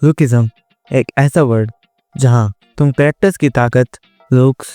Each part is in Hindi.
लुकिज्म एक ऐसा वर्ड जहाँ तुम कैरेक्टर्स की ताकत, लुक्स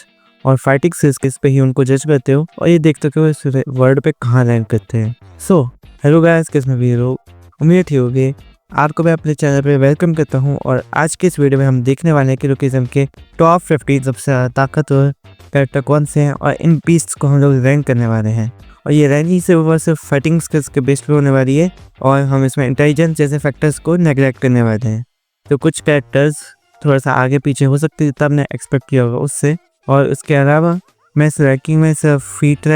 और फाइटिंग स्किल्स पे ही उनको जज करते हो और ये देखते हो कि वो इस वर्ड पे कहाँ रैंक करते हैं। सो हेलो गाइस, किस में भी लोग उम्मीद ही होगी आपको मैं अपने चैनल पे वेलकम करता हूँ। और आज के इस वीडियो में हम देखने वाले हैं कि लुकिज्म के टॉप 15 सबसे ज़्यादा ताकतवर कैरेक्टर कौन से हैं और इन पीस को हम लोग रैंक करने वाले हैं। और ये रैंकिंग सिर्फ फाइटिंग स्किल्स के बेस पे होने वाली है और हम इसमें इंटेलिजेंस जैसे फैक्टर्स को नेगलेक्ट करने वाले हैं। तो कुछ कैरेक्टर्स थोड़ा सा आगे पीछे हो सकते हैं तब ने एक्सपेक्ट किया होगा उससे। और उसके अलावा मैं इस रैंकिंग में सिर्फ फीट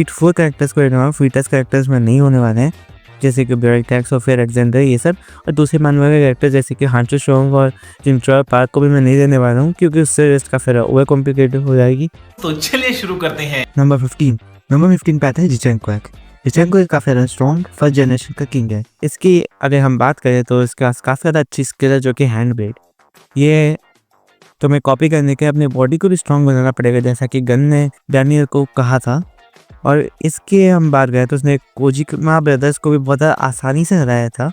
4 कैरेक्टर्स को लेने वाला हूँ। फीटस कैरेक्टर्स में नहीं होने वाले हैं जैसे कि ब्रेकटैक्स और फिर एलेक्जेंडर ये सब। और दूसरे मानव के कैरेक्टर जैसे कि हांचो शोंग और जिनचुआ पार्क को भी मैं नहीं देने वाला हूँ क्योंकि उससे रेस्ट का फिर ओवर कॉम्प्लिकेटेड हो जाएगी। तो चलिए शुरू करते हैं। नंबर 15 पे आता है जिचेंग क्वैक। जिचेंग क्वैक काफ़ी ज़्यादा स्ट्रॉन्ग फर्स्ट जनरेशन का किंग है। इसकी अगर हम बात करें तो इसके पास काफ़ी ज़्यादा अच्छी स्किल है जो कि हैंड ब्लेड। ये तुम्हें कॉपी करने के अपने बॉडी को भी स्ट्रॉन्ग बनाना पड़ेगा जैसा कि गन ने डैनियल को कहा था। और इसके हम बात करें तो उसने कोजिमा ब्रदर्स को भी बहुत ज़्यादा आसानी से हराया था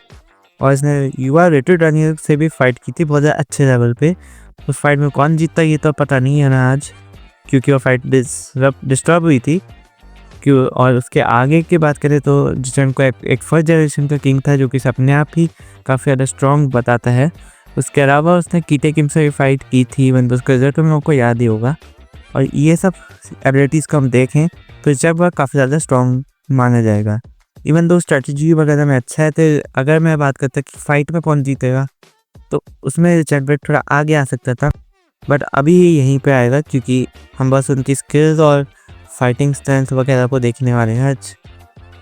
और इसने युवा रेटेड डैनियल से भी फाइट की थी बहुत ज़्यादा अच्छे लेवल पे। उस फाइट में कौन जीतता ये तो पता नहीं है ना आज, क्योंकि वो फाइट डिस्टर्ब हुई थी क्यों। और उसके आगे की बात करें तो जिचेंग को एक फर्स्ट जनरेशन का किंग था जो कि अपने आप ही काफ़ी ज़्यादा स्ट्रॉन्ग बताता है। उसके अलावा उसने कीटे किम से भी फाइट की थी, इवन तो उसका रिजल्ट में आपको याद ही होगा। और ये सब एबिलिटीज़ को हम देखें तो जब वह काफ़ी ज़्यादा स्ट्रॉन्ग माना जाएगा। इवन दो स्ट्रेटजी वगैरह में अच्छा है। तो अगर मैं बात करता कि फ़ाइट में कौन जीतेगा तो उसमें चैटबैक थोड़ा आगे आ सकता था, बट अभी यहीं पे आएगा क्योंकि हम बस उनकी स्किल्स और फाइटिंग स्ट्रेंथ वगैरह को देखने वाले हैं आज,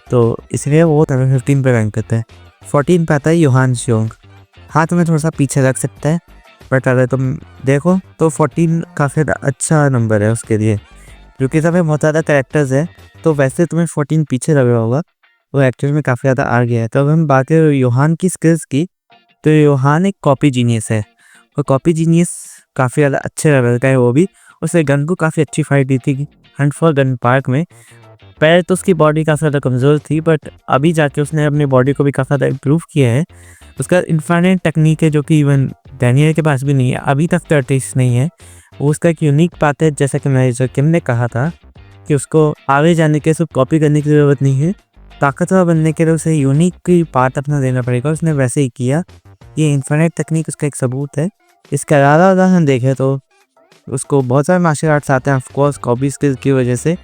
तो इसलिए वो 15 पे रैंक करता है। 14 पे आता है योहान शियोंग। हाँ, तुम्हें थोड़ा सा पीछे रख सकता है बट अगर तुम देखो तो 14 काफ़ी अच्छा नंबर है उसके लिए क्योंकि सब में बहुत ज़्यादा कैरेक्टर्स है। तो वैसे तुम्हें 14 पीछे लग रहा होगा, वो एक्चुअल में काफ़ी ज़्यादा आ गया है। तो अब हम बात करें योहान की स्किल्स की तो योहान एक कॉपी जीनियस है और कॉपी जीनियस काफ़ी ज़्यादा अच्छे लेवल का है। वो भी उसने गन को काफ़ी अच्छी फाइट दी थी हंट फॉर गन पार्क में। पहले तो उसकी बॉडी काफ़ी ज़्यादा कमज़ोर थी बट अभी जाके उसने अपनी बॉडी को भी काफ़ी ज़्यादा इम्प्रूव किया है। उसका इन्फाइनाइट टेक्निक है जो कि इवन डैनियल के पास भी नहीं है, अभी तक तो आर्टिस्ट नहीं है। वो उसका एक यूनिक बात है जैसा कि मैनेजर किम ने कहा था कि उसको आगे जाने के सब कॉपी करने की ज़रूरत नहीं है, ताकतवर बनने के लिए उसे यूनिक की पार्ट अपना देना पड़ेगा। उसने वैसे ही किया। ये इन्फाइनाइट टेक्निक उसका एक सबूत है। इसके अलावा अगर हम देखें तो उसको बहुत सारे मार्शल आर्ट्स आते हैं ऑफकोर्स कॉपी स्किल की वजह से।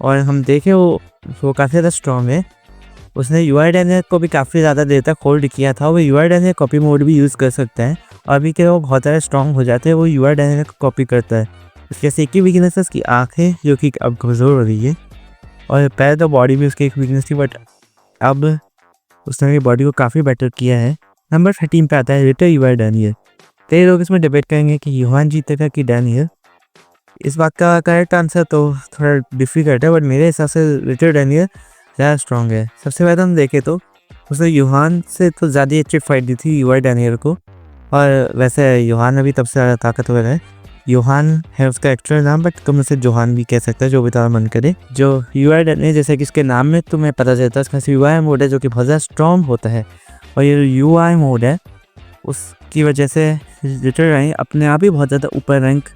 और हम देखें वो काफ़ी ज़्यादा स्ट्रॉन्ग है। उसने यूआई डैनियल को भी काफ़ी ज़्यादा देर तक होल्ड किया था। वो यूआई डैनियल कॉपी मोड भी यूज़ कर सकता है और अभी के वो बहुत ज़्यादा स्ट्रॉन्ग हो जाते हैं। वो यूआई डैनियल को कॉपी करता है। उसके सेकी वीकनेस है उसकी आँखें जो कि अब कमज़ोर हो रही है और पहले तो बॉडी भी उसकी एक वीकनेस थी बट अब उसने अपनी बॉडी को काफ़ी बेटर किया है। नंबर 13 पे आता है रिटर यूआई डैनियल। कई लोग इसमें डिबेट करेंगे कि योहान जीतेगा कि डैनियल। इस बात का करेक्ट आंसर तो थोड़ा डिफिकल्ट है बट मेरे हिसाब से रिटर डैनियल ज़्यादा स्ट्रॉन्ग है। सबसे पहले हम देखें तो उसने योहान से तो ज़्यादा अच्छी फाइट दी थी यूआई डैनियल को। और वैसे योहान अभी तब से ज़्यादा ताकतवर है। योहान है उसका एक्चुअल नाम बट तुम उसे जोहान भी कह सकते हैं जो भी तुम्हारा मन करे। जो यूआई डैनियल जैसे कि इसके नाम में तुम्हें पता चलता है उसका यूआई मोड है जो कि बहुत ज़्यादा स्ट्रॉन्ग होता है। और ये यूआई मोड है उसकी वजह से रिटर डैनियल अपने आप ही बहुत ज़्यादा ऊपर रैंक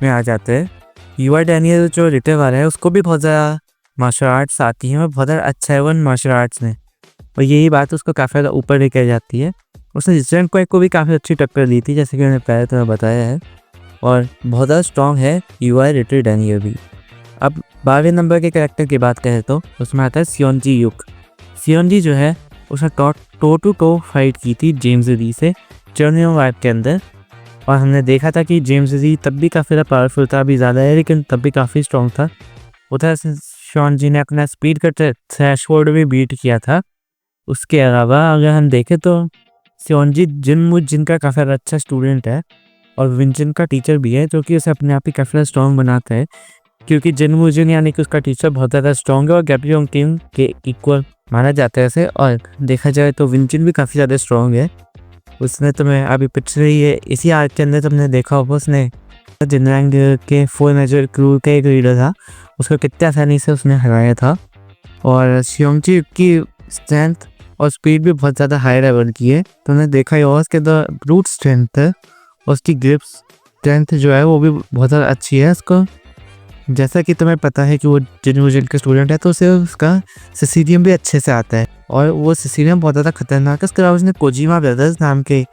में आ जाते हैं। यूआई डैनियल जो रिटर वाला है उसको भी बहुत ज़्यादा मार्शल आर्ट्स आती हैं और बहुत ज़्यादा अच्छा है वन मार्शल आर्ट्स में और यही बात उसको काफ़ी ज़्यादा ऊपर लेकर जाती है। उसने जिचेंग क्वैक को भी काफ़ी अच्छी टक्कर दी थी जैसे कि मैंने पहले तुम्हें बताया है और बहुत ज़्यादा स्ट्रॉन्ग है यूआई रिटर डैनियल भी। अब 12वें नंबर के कैरेक्टर की बात करें तो उसमें आता है सियोनजी युक। सियोनजी जो है उसने टो टू टो फाइट की थी जेम्स ली से चर्नियो वाइब के अंदर और हमने देखा था कि जेम्स ली तब भी काफ़ी ज़्यादा पावरफुल था, अभी ज़्यादा है लेकिन तब भी काफ़ी स्ट्रॉन्ग था। उधर सियोनजी ने अपना स्पीड करते थ्रेशहोल्ड भी बीट किया था। उसके अलावा अगर हम देखें तो सियोनजी जिन का काफ़ी ज़्यादा अच्छा स्टूडेंट है और विंचन का टीचर भी है जो कि उसे अपने आप ही काफ़ी ज़्यादा स्ट्रॉन्ग बनाता है क्योंकि जिन यानी कि उसका टीचर बहुत ज़्यादा स्ट्रॉन्ग है और गैब्रियोंग किम के इक्वल माना जाता है इसे। और देखा जाए तो विंचन भी काफ़ी ज़्यादा स्ट्रॉन्ग है। उसने तुम्हें अभी पिछले ये इसी आर्क के अंदर तुमने देखा होगा उसने जिनरैंग के 4 मेजर क्रू का एक लीडर था उसको कितने आसानी से उसने हराया था। और सियोंगजी की स्ट्रेंथ और स्पीड भी बहुत ज़्यादा हाई लेवल की है। तो हमने देखा ही होगा उसके जो ब्रूट स्ट्रेंथ है, उसकी ग्रिप स्ट्रेंथ जो है वो भी बहुत ज़्यादा अच्छी है उसको। जैसा कि तुम्हें पता है कि वो जेन्युइन का स्टूडेंट है, तो उसे उसका सिसिलियन भी अच्छे से आता है और वो सिसिलियन बहुत ज़्यादा खतरनाक है। उसके अलावा उसने कोजिमा ब्रदर्स नाम के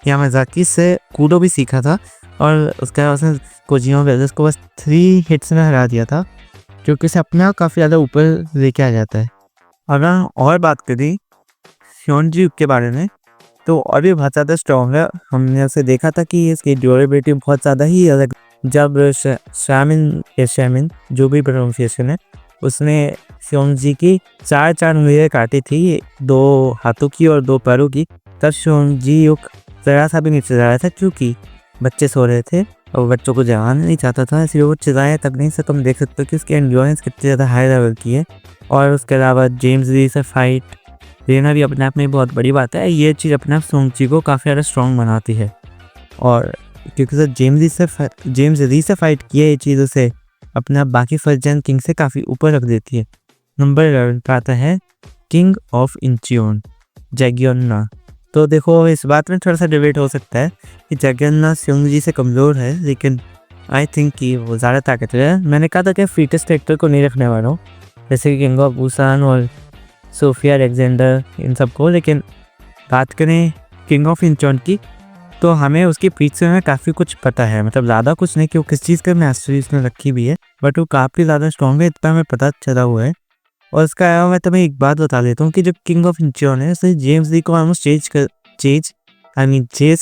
यामाज़ाकी से कूडो भी सीखा था और उसके अलावा उसने कोजिमा ब्रदर्स को बस 3 हिट्स में हरा दिया था, क्योंकि उसे अपने आप काफ़ी ज़्यादा ऊपर लेके आ जाता है। अगर और बात करें ह्योनजी के बारे में, तो और भी बहुत ज़्यादा स्ट्रॉन्ग है। हमने उसे देखा था कि इसकी ड्यूरेबिलिटी बहुत ज़्यादा ही अलग। जब शामिन जो भी प्रोनाउंसिएशन है, उसने ह्योनजी की 4 उंगलियां काटी थी, 2 हाथों की और 2 पैरों की, तब ह्योनजी ज़रा सा भी नहीं चिल्ला रहा था, क्योंकि बच्चे सो रहे थे और बच्चों को जगाना नहीं चाहता था, इसलिए वो चिल्लाया तक नहीं। से तुम देख सकते हो कि उसकी एंड्योरेंस कितनी ज़्यादा हाई लेवल की है। और उसके अलावा जेम्स ली से फाइट लेना भी अपने आप में बहुत बड़ी बात है। ये चीज़ अपने आप ह्योनजी को काफ़ी ज़्यादा स्ट्रॉन्ग बनाती है। और क्योंकि सर जेम्स ली से फाइट किया, ये चीज़ उसे अपने आप बाकी फर्स्ट जेन किंग से काफ़ी ऊपर रख देती है। नंबर 11 पे आता है किंग ऑफ इंचियोन, जैगियोन्ना। तो देखो इस बात में थोड़ा सा डिबेट हो सकता है कि जैगियोन्ना ह्योनजी से कमज़ोर है, लेकिन आई थिंक कि वो ज़्यादा ताकतवर है। मैंने कहा था कि फिटेस्ट कैरेक्टर को नहीं रखने वाला हूँ, जैसे कि किंग ऑफ बुसान और सोफिया अलेक्जेंडर इन सबको। लेकिन बात करें किंग ऑफ इंचियोन की, तो हमें उसके पीछे में काफ़ी कुछ पता है, मतलब ज़्यादा कुछ नहीं कि वो किस चीज़ का मास्टरी उसने रखी भी है, बट वो काफ़ी ज़्यादा स्ट्रॉन्ग है, इतना हमें पता चला हुआ है। और इसका अलावा मैं तुम्हें एक बात बता देता हूँ कि जो किंग ऑफ इंचियोन है, उसने जेम्स ली को ऑलमोस्ट चेज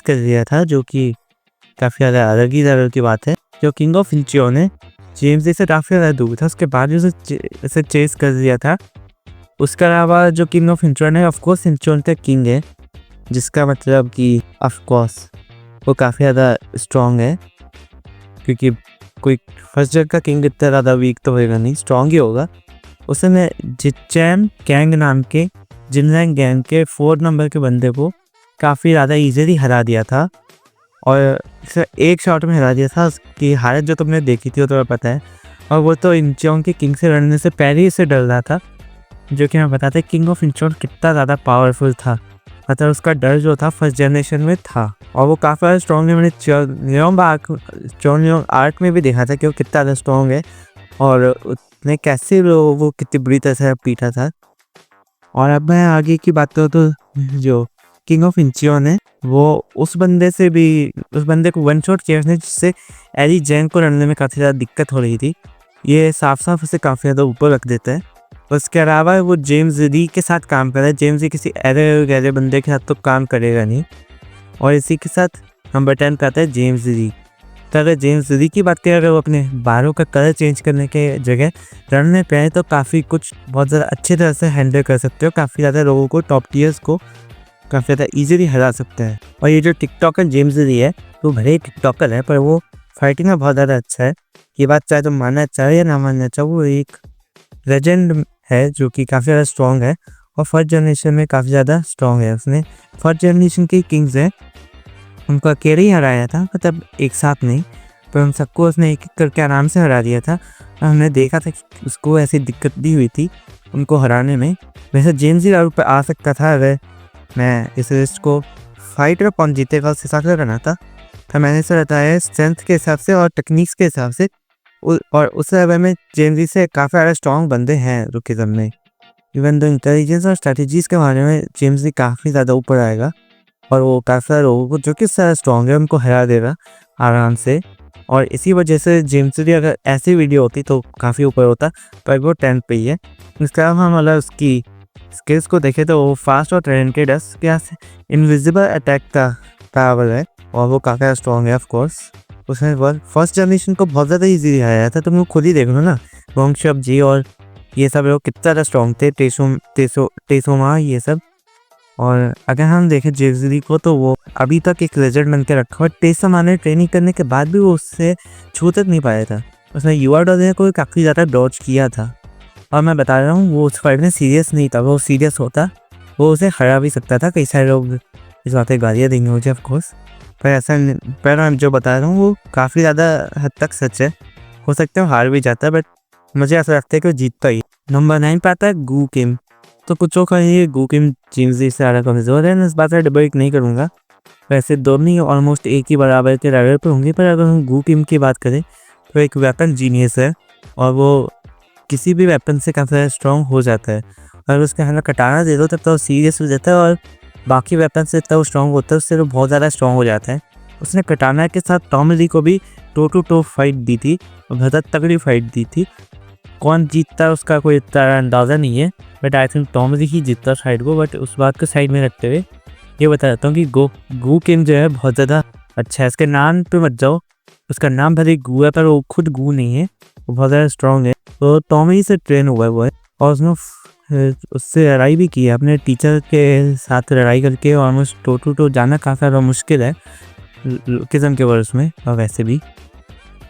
कर दिया था, जो कि काफ़ी ज़्यादा अलग ही लेवल की बात है। जो किंग ऑफ इंचियोन है, जेम्स ली से काफ़ी ज़्यादा दूर था, उसके बाद उसे चेज कर दिया था। उसके अलावा जो किंग ऑफ इंचियोन है, ऑफकोर्स इंचियोन का किंग है, जिसका मतलब कि ऑफकोर्स वो काफ़ी ज़्यादा स्ट्रॉन्ग है, क्योंकि कोई फर्स्ट जग का किंग इतना ज़्यादा वीक तो होएगा नहीं, स्ट्रॉन्ग ही होगा। उसने जिचैन कैंग नाम के जिनलैंग गैंग के 4 नंबर के बंदे को काफ़ी ज़्यादा ईजिली हरा दिया था, और इसे एक शॉट में हरा दिया था। उसकी हालत जो तुमने देखी थी वो तुम्हें पता है, और वो तो इंचियोन के किंग से लड़ने से पहले ही से डर रहा था, जो कि मैं बताते किंग ऑफ इंचियोन कितना ज़्यादा पावरफुल था। मतलब उसका डर जो था फर्स्ट जनरेशन में था, और वो काफ़ी ज़्यादा स्ट्रॉन्ग है। मैंने चॉनलियोंग आर्क में भी देखा था कि वो कितना ज़्यादा स्ट्रॉन्ग है, और उसने कैसे वो कितनी बुरी तरह से पीटा था। और अब मैं आगे की बात करूँ तो जो किंग ऑफ इंचियोन है, वो उस बंदे को वन शॉट किया उसने, जिससे एली जैन को लड़ने में काफ़ी ज़्यादा दिक्कत हो रही थी। ये साफ साफ उसे काफ़ी ज़्यादा ऊपर रख देता है। उसके अलावा वो जेम्स ली के साथ काम कर रहा है। जेम्स ली किसी गहरे बंदे के साथ तो काम करेगा नहीं। और इसी के साथ नंबर 10 पे आता है जेम्स ली। तो अगर जेम्स ली की बात करें, अगर वो अपने बालों का कलर चेंज करने के जगह लड़ने पे आए, तो काफ़ी कुछ बहुत ज़्यादा अच्छी तरह से हैंडल कर सकते हो। काफ़ी ज़्यादा लोगों को, टॉप टीयर्स को काफ़ी ज़्यादा ईजिली हरा सकता है। और ये जो टिकटॉकर जेम्स ली है, तो भले ही टिकटॉकर है, पर वो फाइटिंग में बहुत ज़्यादा अच्छा है। ये बात चाहे तुम मानना चाहे या ना मानना चाहो, वो एक लेजेंड है जो कि काफ़ी ज़्यादा स्ट्रॉन्ग है, और फर्स्ट जनरेशन में काफ़ी ज़्यादा स्ट्रॉन्ग है। उसने फर्स्ट जनरेशन के किंग्स हैं उनको अकेले ही हराया था, मतलब एक साथ नहीं, पर उन सबको उसने एक एक करके आराम से हरा दिया था। और हमने देखा था कि उसको ऐसी दिक्कत भी हुई थी उनको हराने में। वैसे जेम्स ली पे आ सकता था अगर मैं इस लिस्ट को फाइट में कौन जीतेगा उस हिसाब से करना था। तो मैंने इसे बताया स्ट्रेंथ के हिसाब से और टेक्निक्स के हिसाब से, और उस लेवल में जेम्स ली से काफ़ी सारे स्ट्रॉन्ग बंदे हैं रुकिज्म में। इवन दो इंटेलिजेंस और स्ट्रैटेजीज़ के बारे में जेम्स ली काफ़ी ज़्यादा ऊपर आएगा, और वो काफ़ी सारे लोगों को जो कि सारा स्ट्रॉन्ग है उनको हरा देगा आराम से। और इसी वजह से जेम्स ली अगर ऐसी वीडियो होती तो काफ़ी ऊपर होता, पर वो 10 पे ही है। इसके अलावा हम मतलब उसकी स्किल्स को देखें तो वो फास्ट और टैलेंटेड है। उसके पास इनविजिबल अटैक का पावर है, और वो काफ़ी स्ट्रॉन्ग है। ऑफकोर्स उसने फर्स्ट जनरेशन को बहुत ज़्यादा ईजी आया था, तुम लोग खुद ही देख लो ना, वोंगशॉप जी और ये सब लोग कितना ज़्यादा स्ट्रॉन्ग थे, टेसोमा ये सब। और अगर हम देखें जेम्स ली को, तो वो अभी तक एक लेजेंड बन के रखा, और टेसोमा ने ट्रेनिंग करने के बाद भी वो उससे छू तक नहीं पाया था। उसने युवा डॉलर को काफ़ी ज़्यादा डॉज किया था, और मैं बता रहा हूँ वो उस फाइट में सीरियस नहीं था। वो सीरियस होता वो उसे हरा भी सकता था। कई सारे लोग इस बात पर गालियाँ देंगे मुझे ऑफकोर्स, पर ऐसा पर मैं जो बता रहा हूँ वो काफ़ी ज़्यादा हद तक सच है। हो सकता है हार भी जाता है, बट मुझे ऐसा लगता है कि वो जीतता ही। नंबर 9 पे आता है गू किम। तो कुछों का ये गू किम जिंजी से ज़्यादा कमज़ोर है, मैं इस बात पर डिबेट नहीं करूँगा। वैसे दोनों ही ऑलमोस्ट एक ही बराबर के लेवल पे होंगे, पर अगर हम गू किम की बात करें तो एक वेपन जीनियस है और वो किसी भी वेपन से काफ़ी ज़्यादा स्ट्रॉन्ग हो जाता है। अगर उसके हाथ में कटाना दे दो तब तो सीरियस हो जाता है और बाकी वेपन से इतना वो स्ट्रॉन्ग होता है उससे वो बहुत ज़्यादा स्ट्रॉन्ग हो जाता है। उसने कटाना के साथ टॉम ली को भी टो टू टो फाइट दी थी और बहुत तगड़ी फाइट दी थी। कौन जीतता उसका कोई इतना अंदाज़ा नहीं है, but I think Tom Lee ही जीतता साइड को। बट उस बात को साइड में रखते हुए ये बता देता हूँ कि गू किम जो है बहुत ज़्यादा अच्छा है। इसके नाम पे मत जाओ, उसका नाम भले गू है पर वो खुद गू नहीं है, वो बहुत ज़्यादा स्ट्रॉन्ग है। तो टॉम ही से ट्रेन हुआ है वो है और उसने उससे लड़ाई भी की है अपने टीचर के साथ लड़ाई करके। ऑलमोस्ट टो टू टो जाना काफ़ी ज़्यादा मुश्किल है किस्म के वर्ष में। और वैसे भी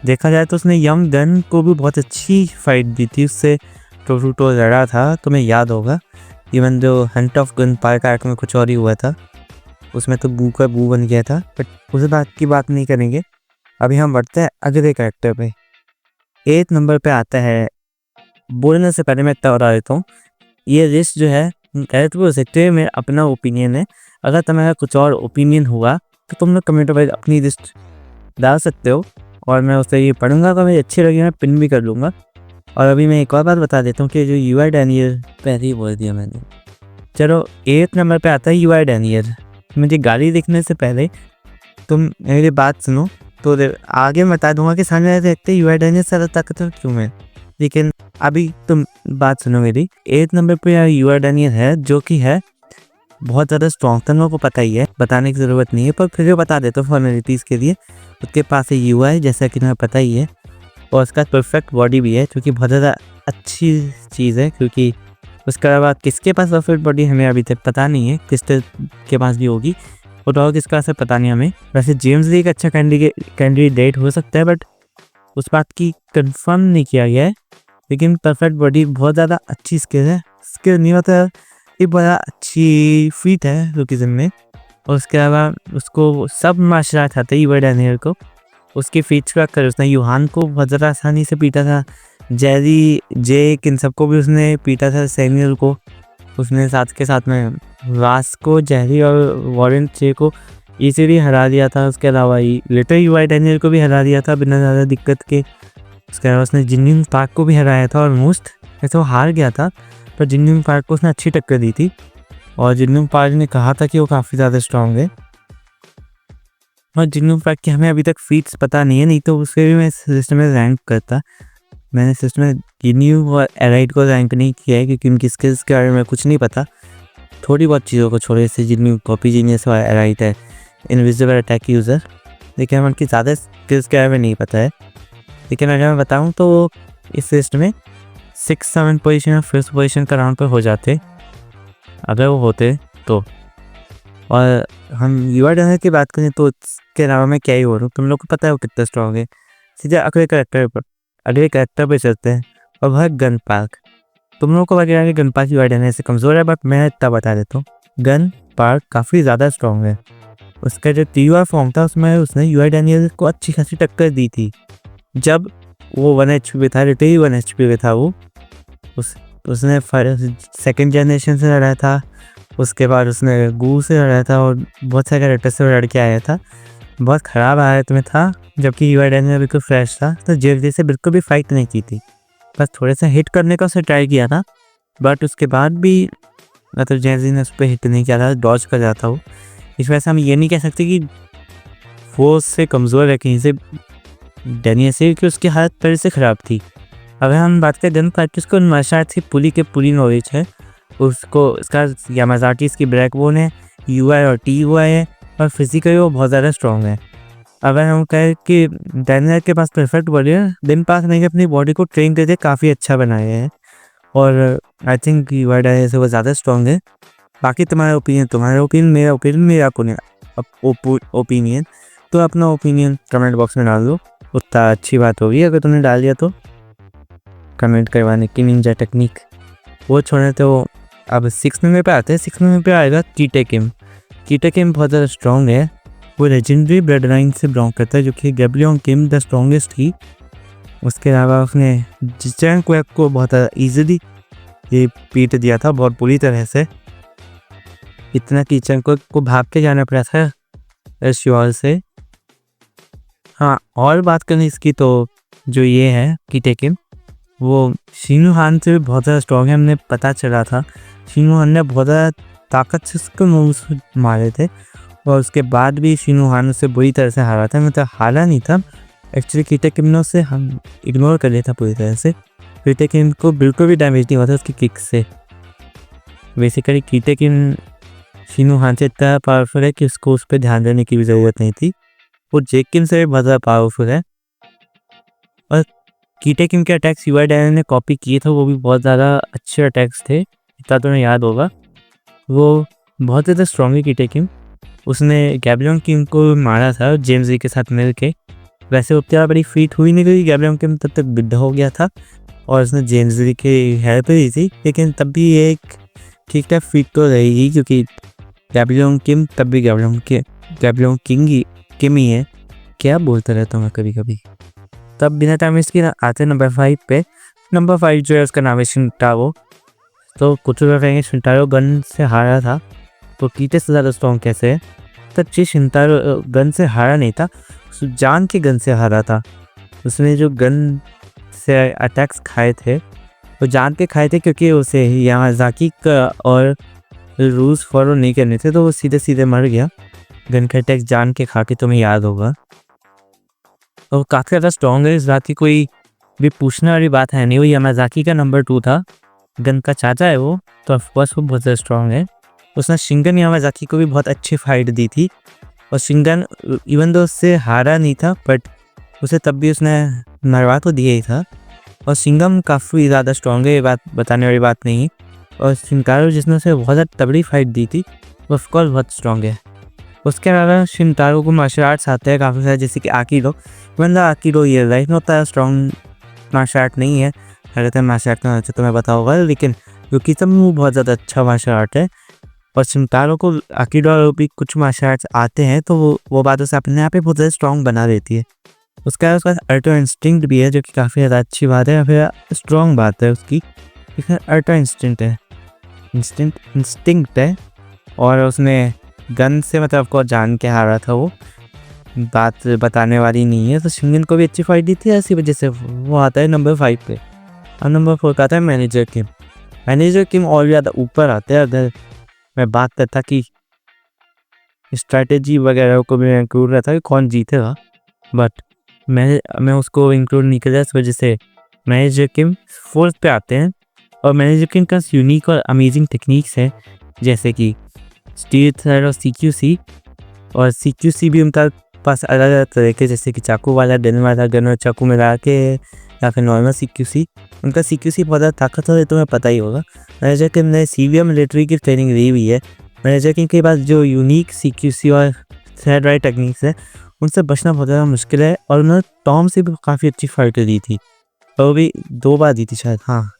देखा जाए तो उसने यंग गन को भी बहुत अच्छी फाइट दी थी, उससे टो टू टो लड़ा था, तुम्हें याद होगा। इवन जो Hunt of gun park arc में कुछ और ही हुआ था, उसमें तो बू का बू बन गया था, बट उस बात की बात नहीं करेंगे। अभी हम बढ़ते हैं अगले कैरेक्टर पे। 8 नंबर पे आता है, बोलने से पहले मैं इतना बता देता हूँ, ये लिस्ट जो है कैरेक्टर हो सकते हैं, मेरा अपना ओपिनियन है। अगर तुम्हारा कुछ और ओपिनियन हुआ तो तुम लोग कमेंट में अपनी लिस्ट डाल सकते हो और मैं उससे ये पढ़ूंगा, अगर मुझे अच्छी लगी मैं पिन भी कर लूँगा। और अभी मैं एक और बात बता देता हूँ कि जो यूआई डैनियल पहले ही बोल दिया मैंने। चलो 8 नंबर पे आता है यूआई डैनियल। मुझे गाड़ी देखने से पहले तुम मेरी बात सुनो, तो आगे मैं बता दूंगा कि सामने देखते यूआई डैनियल ज़्यादा ताकतवर क्यों है, लेकिन अभी तुम बात सुनो मेरी। 8 नंबर पे यूआई डैनियल है जो कि है बहुत ज़्यादा स्ट्रॉन्ग, तुम लोगों को पता ही है, बताने की ज़रूरत नहीं है, पर फिर भी बता देता हूँ फॉर्मेलिटीज़ के लिए। उसके पास है यूआई जैसा कि तुम्हें पता ही है, और उसका परफेक्ट बॉडी भी है, क्योंकि बहुत ज़्यादा अच्छी चीज़ है। क्योंकि उसके अलावा किसके पास परफेक्ट बॉडी हमें अभी तक पता नहीं है, किसके के पास भी होगी और और किसका से पता नहीं हमें। वैसे जेम्स ली एक अच्छा कैंडिडेट हो सकता है, बट उस बात की कंफर्म नहीं किया गया है। लेकिन परफेक्ट बॉडी बहुत ज़्यादा अच्छी स्किल है, स्किल नहीं होता ये बड़ा अच्छी फीट है रुकिज्म में। और उसके अलावा उसको सब मार्शल आर्ट आते ही डैनियल को, उसकी फीट्स का कर उसने यूहान को बहुत ज़्यादा आसानी से पीटा था, जेरी जेक इन सबको भी उसने पीटा था, सैमुअल को उसने साथ के साथ में वास को, जेरी और वॉरेन चे को इजीली हरा दिया था। उसके अलावा लिटिल यूआई डैनियल को भी हरा दिया था बिना ज़्यादा दिक्कत के। उसके अलावा उसने जिन्निंग पार्क को भी हराया था ऑलमोस्ट, ऐसे वो हार गया था पर जिन्निंग पार्क को उसने अच्छी टक्कर दी थी और जिन्निंग पार्क ने कहा था कि वो काफ़ी ज़्यादा स्ट्रॉन्ग है। और जिन्निंग पार्क की हमें अभी तक फीट्स पता नहीं है, नहीं तो उसके भी मैं सिस्टम में रैंक करता। मैंने सिस्टम में जिन्निंग और एराइट को रैंक नहीं किया है क्योंकि उनकी स्किल्स के बारे में कुछ नहीं पता, थोड़ी बहुत चीज़ों को छोड़े से जिन्निंग कॉपी जीनियस और एराइट है इनविजिबल अटैक यूज़र, लेकिन हमें उनकी ज़्यादा स्किल्स के बारे में नहीं पता है। लेकिन अगर मैं बताऊँ तो इस लिस्ट में 6-7 पोजीशन और 5th पोजीशन का राउंड पर हो जाते अगर वो होते तो। और हम यूआई डैनियल की बात करें तो इसके अलावा मैं क्या ही हो रहा हूँ, तुम लोग को पता है वो कितना स्ट्रॉन्ग है। सीधे अगले कैरेक्टर पर चलते हैं और वह गन पार्क। तुम लोगों को लगेगा कि गन पार्क यूआई डैनियल से कमज़ोर है, बट मैं इतना बता देता हूँ गन पार्क काफ़ी ज़्यादा स्ट्रॉन्ग है। उसका जो टीआर फॉर्म था उसमें उसने यूआई डैनियल को अच्छी खासी टक्कर दी थी जब वो 1 HP पे था, रिटेल 1 HP पे था वो। उसने 2nd जनरेशन से लड़ा था, उसके बाद उसने गू से लड़ा था और बहुत सारे कैरेक्टर से लड़ के आया था। बहुत ख़राब हालत में था, जबकि यूआई डैनियल बिल्कुल फ्रेश था, तो जेरी से बिल्कुल भी फाइट नहीं की थी, बस थोड़े से हिट करने का उसने ट्राई किया था। बट उसके बाद भी मतलब जेरी ने उस पर हिट नहीं किया था, डॉज कर जाता वो। इस वजह से हम ये नहीं कह सकते कि वो उससे कमज़ोर है कहीं से डैनियल से, कि उसकी हालत पहले से ख़राब थी। अगर हम बात करें गन प्रैक्टिस को, मार्शल आर्ट की पूरी नॉलेज है उसको। इसका यामाज़ाकी इसकी बैकबोन है, यूआई और टीयूआई है और फिजिकली वो बहुत ज़्यादा स्ट्रॉन्ग है। अगर हम कहें कि डैनियल के पास परफेक्ट बॉडी है, दिन पास नहीं अपनी बॉडी को ट्रेन करके काफ़ी अच्छा बनाया है और आई थिंक यूआई डैनियल से वो ज़्यादा स्ट्रॉन्ग है। बाकी तुम्हारा ओपिनियन मेरा ओपिनियन, तो अपना ओपिनियन कमेंट बॉक्स में डाल दो, उतना अच्छी बात होगी। अगर तुमने डाल दिया तो कमेंट करवाने की निंजा टेक्निक वो छोड़े तो अब 6 नंबर पे आते हैं। 6 नंबर पे आएगा कीटे किम। बहुत ज़्यादा स्ट्रॉन्ग है, वो लेजेंडरी ब्लड लाइन से बिलोंग करता है जो कि गैब्लियन किम द स्ट्रॉन्गेस्ट थी। उसके अलावा उसने जिचैंग क्वेक को बहुत ईजिली ये पीट दिया था बहुत बुरी तरह से, इतना कि चैंग को भाग के जाना पड़ा था इस शिवाल से। हाँ, और बात करें इसकी तो जो ये है कीटेकिन, वो शिनू हान से भी बहुत ज़्यादा स्ट्रॉन्ग है। हमने पता चला था शिनू हान ने बहुत ज़्यादा ताकत से उसको मूव्स मारे थे और उसके बाद भी शिनू हान उससे बुरी तरह से हारा था। मतलब हारा नहीं था एक्चुअली, कीटेकिन ने उसे हम इग्नोर कर लिया था पूरी तरह से। कीटेकिन को बिल्कुल भी डैमेज नहीं हुआ था उसकी किक से। बेसिकली कीटेकिन शिनू हान से इतना पावरफुल है कि उसको उस पर ध्यान देने की भी ज़रूरत नहीं थी। वो जेकिन से भी बहुत ज़्यादा पावरफुल है। और कीटेकिन के अटैक्स यूआई डायन ने कॉपी किए थे, वो भी बहुत ज़्यादा अच्छे अटैक्स थे, इतना तुम्हें याद होगा। वो बहुत ज़्यादा स्ट्रॉन्ग है कीटेकिन। उसने गैब्लियन किम को मारा था जेम्स ली के साथ मिल के। वैसे उतना बड़ी फीट हुई नहीं, क्योंकि गैब्लियन किम तब तक बुढ़ा हो गया था और उसने जेम्स ली की हेल्प दी थी, लेकिन तब भी ये एक ठीक ठाक फीट तो रहेगी, क्योंकि गैब्लियन किम तब भी गैब्लियन किम ही है। क्या बोलता रहता हूँ मैं कभी कभी। तब बिना टाइम वेस्ट किए आते नंबर 5 पे। नंबर 5 जो है उसका नाम है शिंटारो। तो कुछ लोग कहेंगे शिंटारो गन से हारा था, तो कीटे से ज़्यादा स्ट्रॉन्ग कैसे है? तब जी शिंटारो गन से हारा नहीं था, जान के गन से हारा था। उसने जो गन से अटैक्स खाए थे वो जान के खाए थे, क्योंकि उसे यामाज़ाकी का और रूल्स फॉलो नहीं करने थे, तो वो सीधे सीधे मर गया गन का अटैक्स जान के खा के, तुम्हें याद होगा। और काफ़ी ज़्यादा स्ट्रॉन्ग है, इस बात की कोई भी पूछने वाली बात है नहीं। वो यामाज़ाकी का नंबर 2 था, गन का चाचा है वो, तो ऑफकोर्स वो बहुत ज़्यादा स्ट्रॉन्ग है। उसने शिंगन यामाज़ाकी को भी बहुत अच्छी फाइट दी थी, और शिंगन इवन दो उससे हारा नहीं था, बट उसे तब भी उसने मरवा तो दिया ही था। और शिंगम काफ़ी ज़्यादा स्ट्रॉन्ग है, ये बात बताने वाली बात नहीं। और शिंटारो जिसने उसे बहुत ज़्यादा तगड़ी फाइट दी थी, वो ऑफकोर्स बहुत स्ट्रॉन्ग है। उसके अलावा शिंटारो को मार्शल आर्ट्स आते हैं काफ़ी सारे, जैसे कि आकिडो। मतलब आकिडो ये लाइफ में होता है, स्ट्रॉन्ग मार्शल आर्ट नहीं है, अगर मार्शल आर्ट का तो मैं पता होगा, लेकिन क्योंकि तब वो बहुत ज़्यादा अच्छा मार्शल आर्ट है। और शिंटारो को आकिडो भी कुछ मार्शल आर्ट्स आते हैं, तो वो बात उसे अपने आप ही बहुत ज़्यादा स्ट्रॉन्ग बना देती है। उसके बाद अल्ट्रा इंस्टिंक्ट भी है, जो कि काफ़ी ज़्यादा अच्छी बात है, या फिर स्ट्रॉन्ग बात है उसकी। अल्ट्रा इंस्टिंक्ट है, और उसने गन से मतलब को जान के हारा था, वो बात बताने वाली नहीं है। तो शिंगन को भी अच्छी फाइट दी थी, ऐसी वजह से वो आता है नंबर 5 पे। अब नंबर 4 का आता है मैनेजर किम। मैनेजर किम और ज़्यादा ऊपर आते हैं। अगर मैं बात करता कि स्ट्रैटेजी वगैरह को भी इंक्लूड रहता है कि कौन जीतेगा, बट मैं उसको इंक्लूड नहीं किया, इस वजह से मैनेजर किम 4th पे आते हैं। और मैनेजर किम का यूनिक और अमेजिंग टेक्निक्स है, जैसे कि स्टील थ्रेड और CQC। और CQC भी उनका पास अलग अलग तरह के, जैसे कि चाकू वाला, गन वाला, गन और चाकू मिला के, या फिर नॉर्मल CQC। उनका CQC बहुत ज़्यादा ताकतवर है, तुम्हें पता ही होगा। मैनेजर किम ने सीवियर मिलिट्री की ट्रेनिंग ली हुई है। मैनेजर किम के पास जो यूनिक CQC और थ्रेड राइट टेक्निक्स है, उनसे बचना बहुत ज़्यादा मुश्किल है। और उन्होंने टॉम से भी काफ़ी अच्छी फाइट दी थी, और वो भी 2 बार दी थी शायद, हाँ।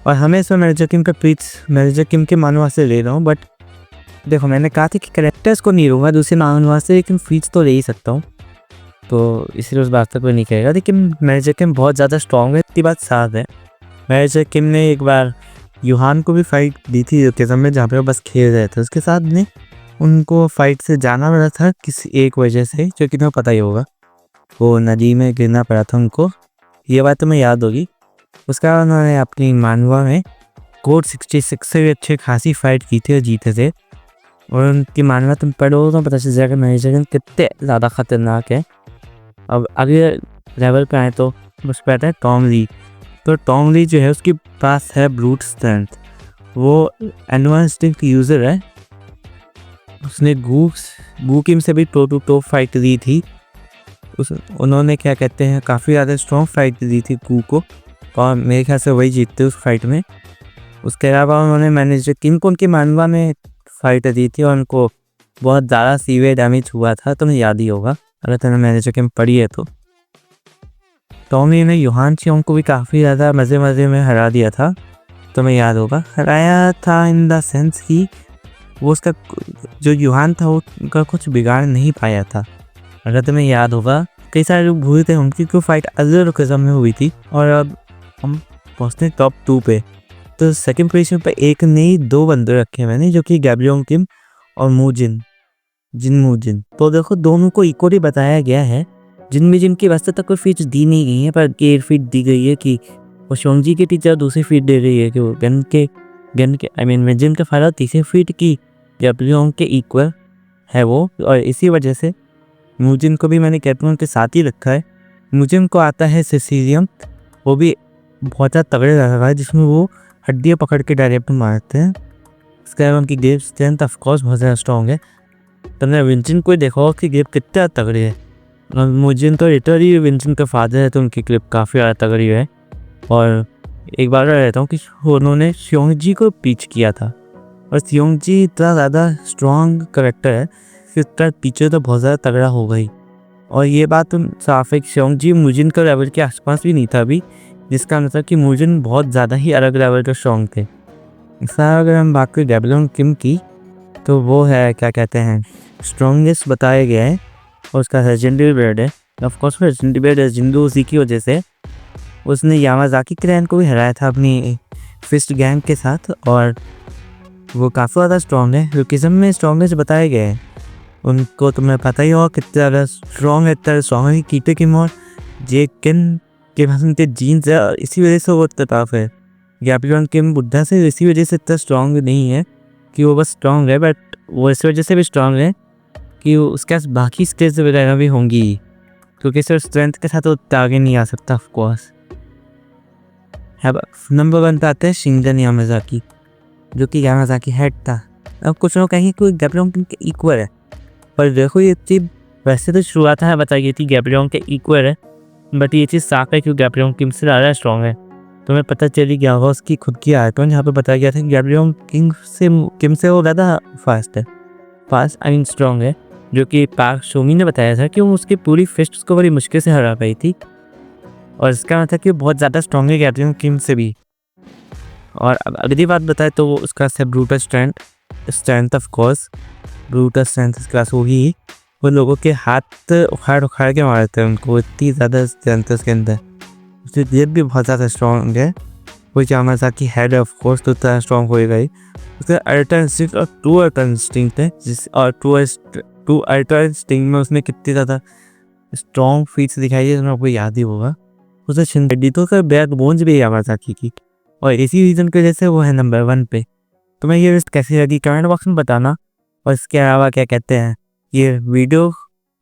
और हमें इसमें मैनेजर किम के मानवा से ले रहा हूँ, बट देखो मैंने कहा था कि कैरेक्टर्स को नहीं लूँगा दूसरे मानवा से, लेकिन फीट्स तो ले ही सकता हूँ, तो इसलिए उस बात तक कोई नहीं कहेगा। लेकिन मैनेजर किम बहुत ज़्यादा स्ट्रॉन्ग है, इतनी बात साफ है। मैनेजर किम ने एक बार यूहान को भी फाइट दी थी युद्ध में, जहाँ पे वो बस खेल रहे थे, उसके साथ ने उनको फाइट से जाना पड़ा था किसी एक वजह से, जो कि तुम्हें पता ही होगा, वो नदी में गिरना पड़ा था उनको, ये बात तुम्हें याद होगी। उसके बाद उन्होंने अपनी मानवा में कोड 66 से भी अच्छी खासी फाइट की थी और जीते थे। और उनकी मानवा तुम पढ़ो तो पता चल जाएगा मैनेजर किम कितने ज़्यादा ख़तरनाक है। अब अगले लेवल पे आए तो उस पर आता है टॉम ली। तो टॉम ली जो है उसके पास है ब्रूट स्ट्रेंथ, वो एडवांस्ड यूज़र है। उसने गू किम से भी टो टू टो फाइट दी थी। उन्होंने क्या कहते हैं काफ़ी ज़्यादा स्ट्रॉन्ग फाइट दी थी गू को, और मेरे ख्याल से वही जीतते उस फाइट में। उसके अलावा उन्होंने मैनेजर किम को उनकी मानवा में फाइट दी थी, और उनको बहुत ज़्यादा सीवियर डैमेज हुआ था, तुम्हें याद ही होगा अगर तुमने मैनेजर किम पढ़ी है तो। टॉमी ने यूहान चियोंग को भी काफ़ी ज़्यादा मज़े में हरा दिया था, तुम्हें याद होगा। हराया था इन द सेंस कि वो उसका जो यूहान था वो उनका कुछ बिगाड़ नहीं पाया था, अगर तुम्हें याद होगा। कई सारे लोग भूल थे उनकी कोई फाइट अजर रुकज़म में हुई थी। और अब हम पहुँचते टॉप 2 पे। तो सेकंड पोजीशन पे एक नहीं 2 बंदे रखे हैं मैंने, जो कि गैब्रियोन किम और जिन। तो देखो दोनों को इक्वली बताया गया है। जिनमें की वैसे तक कोई फीस दी नहीं गई है, पर एक फीट दी गई है कि वो शोंगजी की टीचर दूसरी फीट दे रही है कि वो गन के आई मीन जिन का फायदा तीसरी फीट की गैब्रियोन के इक्वल है वो। और इसी वजह से मूजिन को भी मैंने कैप्टन के साथ ही रखा है। मूजिन को आता है सिसीरियम, वो भी बहुत ज़्यादा तगड़े लग रहा है, जिसमें वो हड्डियाँ पकड़ के डायरेक्ट मारते हैं। इसके अलावा उनकी ग्रेप स्ट्रेंथ ऑफकोर्स बहुत ज़्यादा स्ट्रॉन्ग है। तुमने विंसन को देखो कि ग्रिप कितना तगड़ी है। और मुजिन तो लिटरली विंसन का फादर है, तो उनकी ग्रिप काफ़ी ज़्यादा तगड़ी है। और एक बार रहता हूँ कि उन्होंने शियोंगजी को पीच किया था, और शियोंगजी इतना ज़्यादा स्ट्रॉन्ग करेक्टर है कि उसका पीछे तो बहुत ज़्यादा तगड़ा हो गई। और ये बात तो साफ है कि शियोंगजी मुजिन का लेवल के आसपास भी नहीं था अभी, जिसका मतलब कि मुजिन बहुत ज़्यादा ही अलग लेवल का स्ट्रॉन्ग थे। ऐसा अगर हम बात करें गैब्रियोन किम की, तो वो है क्या कहते हैं स्ट्रॉन्गेस्ट बताया गया है, और उसका लेजेंडरी बेल्ट है। ऑफकोर्स लेजेंडरी बेल्ट है जिंदू उसी की वजह से उसने यामाजाकी क्लैन को भी हराया था अपनी फिस्ट गैंग के साथ, और वो काफ़ी ज़्यादा स्ट्रॉन्ग है। रुकिज्म में स्ट्रॉन्गेस्ट बताए गए हैं उनको, तुम्हें पता ही होगा कितना ज़्यादा स्ट्रॉन्ग है। इतना स्ट्रॉन्ग है कीटे किम और जेकिन के पास उनके जीन्स है, इसी वजह से वो इतना टफ है। गैब्रियोन किम बुढ़ा से इसी वजह से इतना स्ट्रॉन्ग नहीं है कि वो बस स्ट्रॉन्ग है, बट वो इस वजह से भी स्ट्रॉन्ग है कि उसके पास बाकी स्किल्स वगैरह भी होंगी, क्योंकि सिर्फ स्ट्रेंथ के साथ वो आगे नहीं आ सकता ऑफकोर्स। अब नंबर 1 पे आते हैं शिंजन यामाजाकी, जो कि यामाजाकी हेड था। अब कुछ लोग कहेंगे कि गैब्रियोन किम के इक्वल है, पर देखो ये चीज़ वैसे तो शुरुआत है बताई गई थी गैब्रियोन के इक्वल है, बट ये चीज़ साफ है कि गैब्रियोन किम से ज़्यादा स्ट्रॉन्ग है। तुम्हें पता चली गया होगा उसकी खुद की आइकॉन, जहाँ पे बताया गया था कि गैब्रियोन किम से वो ज़्यादा फास्ट आई मीन स्ट्रॉन्ग है, जो कि पार्क शोमी ने बताया था कि वो उसकी पूरी फिस्ट को बड़ी मुश्किल से हरा पाई थी, और इसका मतलब कि वो बहुत ज़्यादा स्ट्रॉन्ग है गैब्रियोन किम से भी। और अब अगली बात बताए तो वो उसका है brutal strength of course. Brutal strength इसका वही वो लोगों के हाथ उखाड़ के मारते हैं उनको, इतनी ज़्यादा स्ट्रेंथ उसके अंदर। उसकी जेब भी बहुत ज़्यादा स्ट्रॉन्ग है। वो यामाजाकी हेड ऑफ कोर्स तो इतना स्ट्रॉन्ग होएगा ही। उसका अल्ट्रा इंस्टिंक्ट और ट्रू अल्ट्रा इंस्टिंक्ट है, और टू अल्ट्रा इंस्टिंक्ट में उसने कितनी ज़्यादा स्ट्रॉन्ग फीट्स दिखाई है, तुम्हें आपको याद ही होगा। उसे शिनडेटो का बैक बोन्स भी है यामाजाकी की, और इसी रीज़न की वजह से वो है नंबर 1 पे। तुम्हें ये लिस्ट कैसी लगी कमेंट बॉक्स में बताना, और इसके अलावा क्या कहते हैं ये वीडियो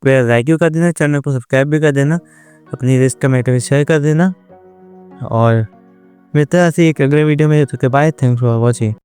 पे लाइक भी कर देना, चैनल को सब्सक्राइब भी कर देना, अपनी लिस्ट कमेंट में शेयर कर देना, और मिलते हैं ऐसे एक अगले वीडियो में। तो बाय, थैंक्स फॉर वॉचिंग।